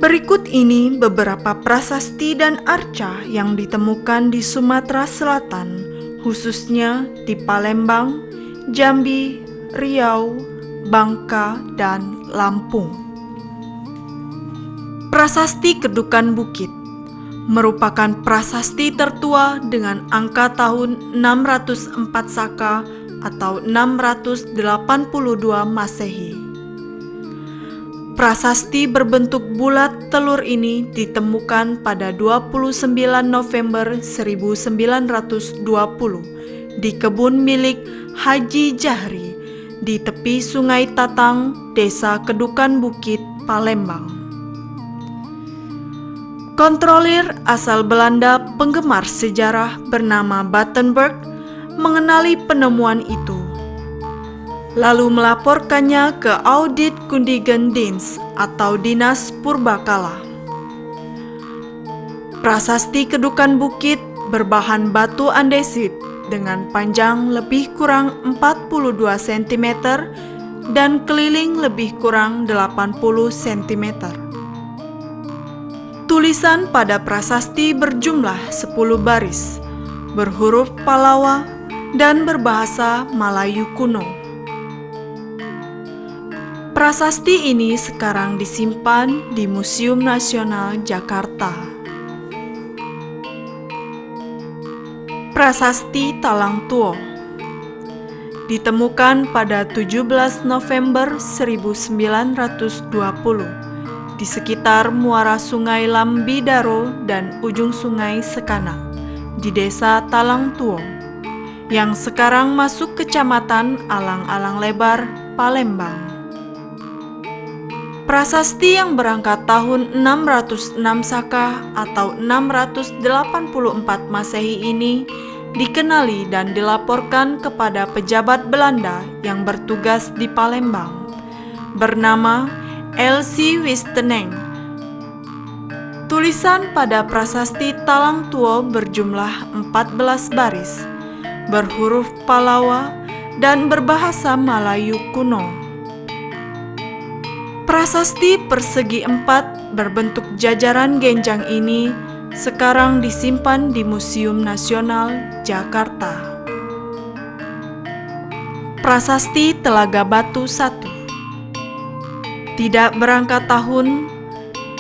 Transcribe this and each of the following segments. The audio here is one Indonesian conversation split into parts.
Berikut ini beberapa prasasti dan arca yang ditemukan di Sumatera Selatan, khususnya di Palembang, Jambi, Riau, Bangka, dan Lampung. Prasasti Kedukan Bukit merupakan prasasti tertua dengan angka tahun 604 Saka atau 682 Masehi. Prasasti berbentuk bulat telur ini ditemukan pada 29 November 1920 di kebun milik Haji Jahri di tepi Sungai Tatang, Desa Kedukan Bukit, Palembang. Kontrolir asal Belanda penggemar sejarah bernama Batenburg mengenali penemuan itu, lalu melaporkannya ke Audit Kundigen Dienst atau Dinas Purbakala. Prasasti Kedukan Bukit berbahan batu andesit dengan panjang lebih kurang 42 cm dan keliling lebih kurang 80 cm. Tulisan pada prasasti berjumlah 10 baris, berhuruf Palawa dan berbahasa Melayu kuno. Prasasti ini sekarang disimpan di Museum Nasional Jakarta. Prasasti Talang Tuo ditemukan pada 17 November 1920 di sekitar muara Sungai Lambidaro dan ujung Sungai Sekana di Desa Talang Tuo yang sekarang masuk Kecamatan Alang-Alang Lebar, Palembang. Prasasti yang berangkat tahun 606 Saka atau 684 Masehi ini dikenali dan dilaporkan kepada pejabat Belanda yang bertugas di Palembang bernama Elsie Wisteneng. Tulisan pada prasasti Talang Tuo berjumlah 14 baris, berhuruf Palawa dan berbahasa Melayu kuno. Prasasti persegi 4 berbentuk jajaran genjang ini sekarang disimpan di Museum Nasional Jakarta. Prasasti Telaga Batu 1 tidak berangkat tahun,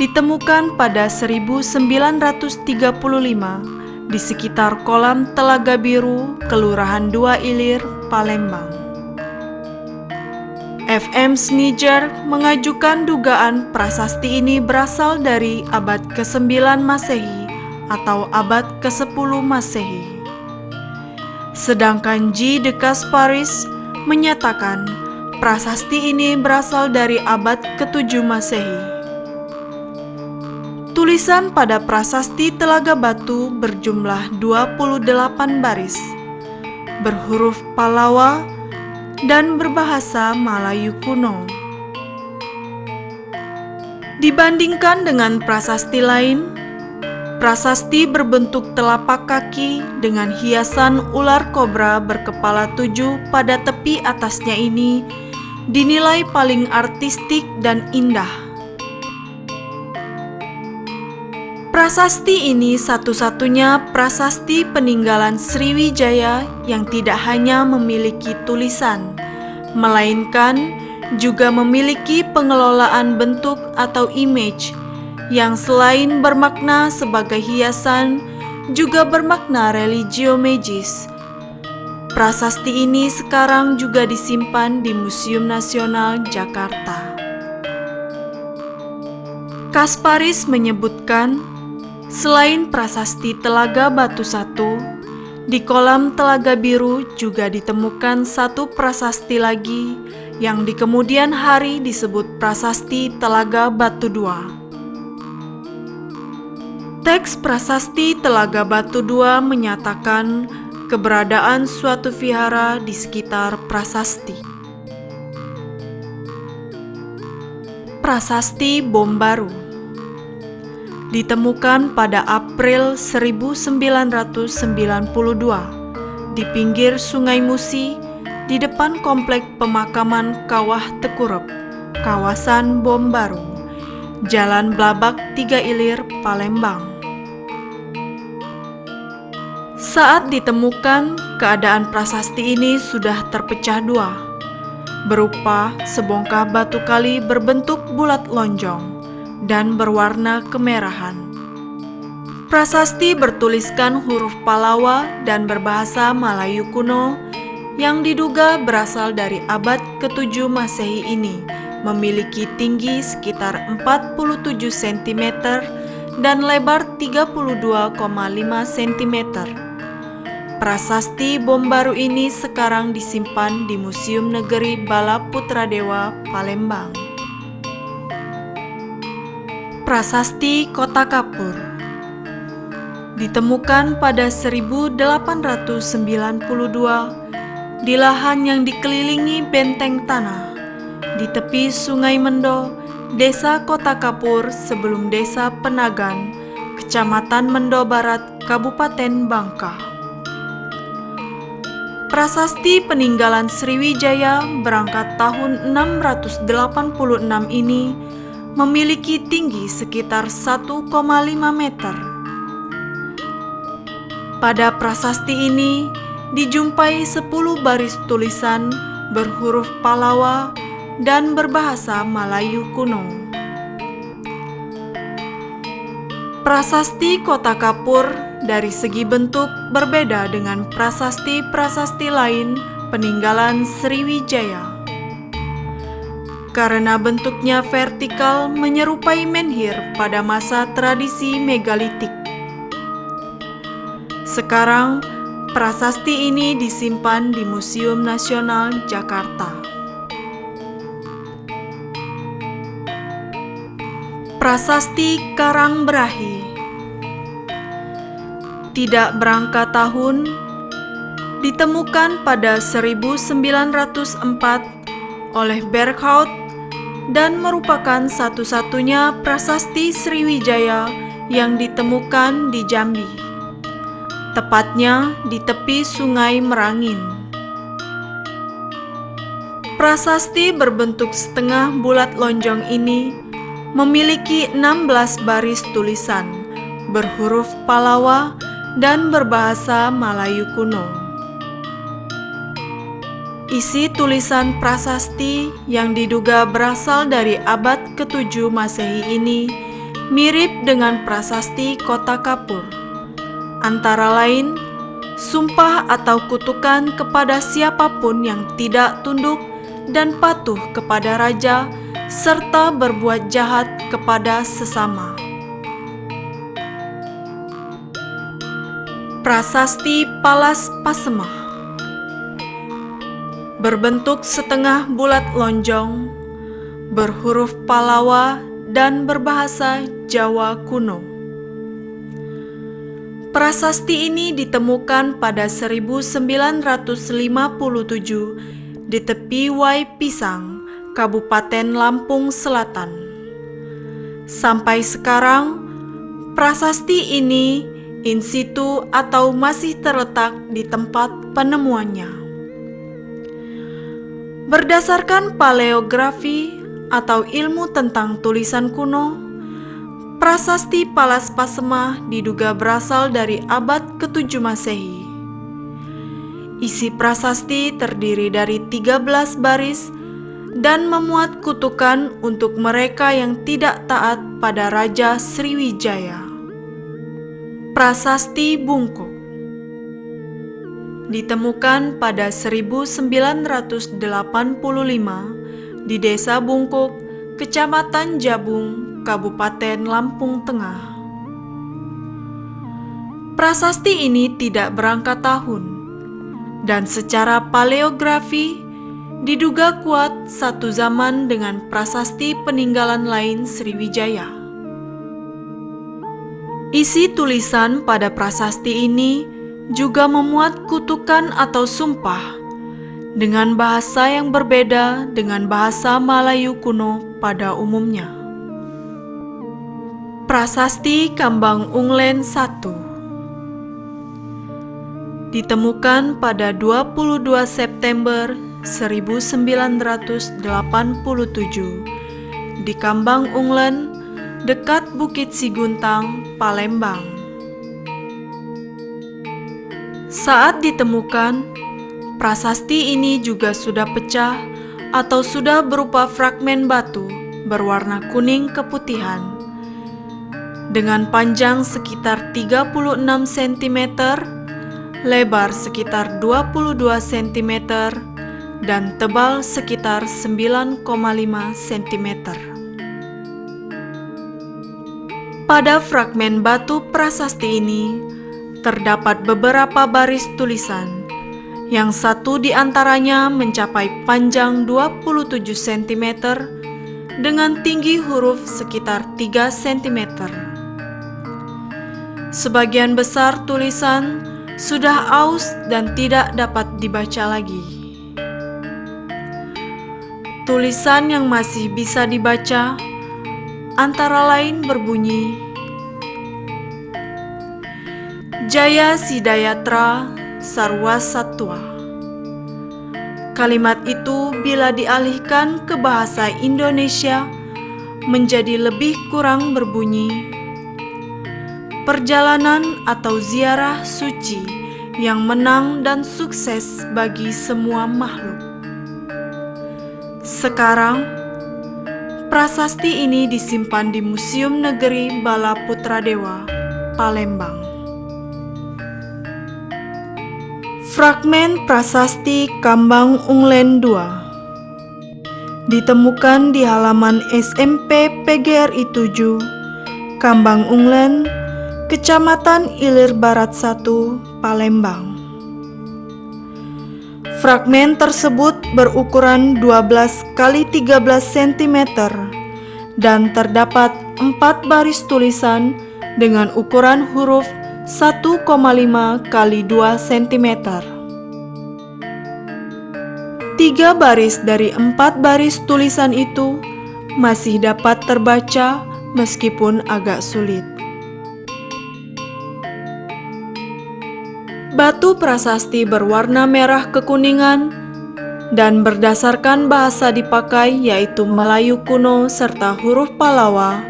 ditemukan pada 1935 di sekitar kolam Telaga Biru, Kelurahan 2 Ilir, Palembang. FM Sniger mengajukan dugaan prasasti ini berasal dari abad ke-9 Masehi atau abad ke-10 Masehi. Sedangkan G. de Kasparis menyatakan prasasti ini berasal dari abad ke-7 Masehi. Tulisan pada prasasti Telaga Batu berjumlah 28 baris, berhuruf Palawa dan berbahasa Melayu kuno. Dibandingkan dengan prasasti lain, prasasti berbentuk telapak kaki dengan hiasan ular kobra berkepala 7 pada tepi atasnya ini dinilai paling artistik dan indah. Prasasti ini satu-satunya prasasti peninggalan Sriwijaya yang tidak hanya memiliki tulisan, melainkan juga memiliki pengelolaan bentuk atau image yang selain bermakna sebagai hiasan, juga bermakna religio-magis. Prasasti ini sekarang juga disimpan di Museum Nasional Jakarta. Kasparis menyebutkan, selain prasasti Telaga Batu 1, di kolam Telaga Biru juga ditemukan satu prasasti lagi yang di kemudian hari disebut prasasti Telaga Batu 2. Teks prasasti Telaga Batu 2 menyatakan keberadaan suatu vihara di sekitar prasasti. Prasasti Bom Baru ditemukan pada April 1992 di pinggir Sungai Musi di depan Komplek Pemakaman Kawah Tekurep, kawasan Bom Baru, Jalan Blabak 3 Ilir, Palembang. Saat ditemukan, keadaan prasasti ini sudah terpecah dua, berupa sebongkah batu kali berbentuk bulat lonjong dan berwarna kemerahan. Prasasti bertuliskan huruf Palawa dan berbahasa Melayu kuno yang diduga berasal dari abad ke-7 Masehi ini memiliki tinggi sekitar 47 cm dan lebar 32,5 cm. Prasasti bom baru ini sekarang disimpan di Museum Negeri Bala Putradewa, Palembang. Prasasti Kota Kapur ditemukan pada 1892 di lahan yang dikelilingi benteng tanah di tepi Sungai Mendo, Desa Kota Kapur sebelum Desa Penagan, Kecamatan Mendo Barat, Kabupaten Bangka. Prasasti peninggalan Sriwijaya berangkat tahun 686 ini memiliki tinggi sekitar 1,5 meter. Pada prasasti ini dijumpai 10 baris tulisan berhuruf Palawa dan berbahasa Melayu kuno. Prasasti Kota Kapur dari segi bentuk berbeda dengan prasasti-prasasti lain peninggalan Sriwijaya. Karena bentuknya vertikal menyerupai menhir pada masa tradisi megalitik. Sekarang, prasasti ini disimpan di Museum Nasional Jakarta. Prasasti Karangberahi tidak berangka tahun, ditemukan pada 1904 oleh Berghout dan merupakan satu-satunya prasasti Sriwijaya yang ditemukan di Jambi, tepatnya di tepi Sungai Merangin. Prasasti berbentuk setengah bulat lonjong ini memiliki 16 baris tulisan berhuruf Palawa dan berbahasa Melayu kuno. Isi tulisan prasasti yang diduga berasal dari abad ke-7 Masehi ini mirip dengan prasasti Kota Kapur. Antara lain, sumpah atau kutukan kepada siapapun yang tidak tunduk dan patuh kepada raja serta berbuat jahat kepada sesama. Prasasti Palas Pasemah berbentuk setengah bulat lonjong, berhuruf Palawa dan berbahasa Jawa kuno. Prasasti ini ditemukan pada 1957 di tepi Wai Pisang, Kabupaten Lampung Selatan. Sampai sekarang, prasasti ini in situ atau masih terletak di tempat penemuannya. Berdasarkan paleografi atau ilmu tentang tulisan kuno, prasasti Palas Pasemah diduga berasal dari abad ke-7 Masehi. Isi prasasti terdiri dari 13 baris dan memuat kutukan untuk mereka yang tidak taat pada Raja Sriwijaya. Prasasti Bungkuk ditemukan pada 1985 di Desa Bungkuk, Kecamatan Jabung, Kabupaten Lampung Tengah. Prasasti ini tidak berangka tahun dan secara paleografi diduga kuat satu zaman dengan prasasti peninggalan lain Sriwijaya. Isi tulisan pada prasasti ini juga memuat kutukan atau sumpah dengan bahasa yang berbeda dengan bahasa Melayu kuno pada umumnya. Prasasti Kambang Unglen I ditemukan pada 22 September 1987 di Kambang Unglen, dekat Bukit Siguntang, Palembang. Saat ditemukan, prasasti ini juga sudah pecah atau sudah berupa fragmen batu berwarna kuning keputihan dengan panjang sekitar 36 cm, lebar sekitar 22 cm, dan tebal sekitar 9,5 cm. Pada fragmen batu prasasti ini terdapat beberapa baris tulisan, yang satu di antaranya mencapai panjang 27 cm dengan tinggi huruf sekitar 3 cm. Sebagian besar tulisan sudah aus dan tidak dapat dibaca lagi. Tulisan yang masih bisa dibaca antara lain berbunyi, Jaya Sidayatra Sarwa Satwa. Kalimat itu bila dialihkan ke bahasa Indonesia menjadi lebih kurang berbunyi, perjalanan atau ziarah suci yang menang dan sukses bagi semua makhluk. Sekarang, prasasti ini disimpan di Museum Negeri Bala Putradewa, Palembang. Fragmen prasasti Kambang Unglen II ditemukan di halaman SMP PGRI 7, Kambang Unglen, Kecamatan Ilir Barat 1, Palembang. Fragmen tersebut berukuran 12 x 13 cm dan terdapat 4 baris tulisan dengan ukuran huruf 1,5 x 2 cm. 3 baris dari 4 baris tulisan itu masih dapat terbaca meskipun agak sulit. Batu prasasti berwarna merah kekuningan dan berdasarkan bahasa dipakai yaitu Melayu kuno serta huruf Pallawa,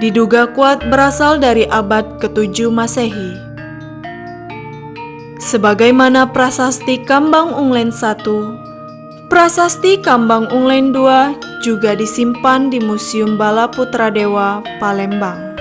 diduga kuat berasal dari abad ke-7 Masehi. Sebagaimana prasasti Kambang Unglen I, prasasti Kambang Unglen II juga disimpan di Museum Bala Putradewa, Palembang.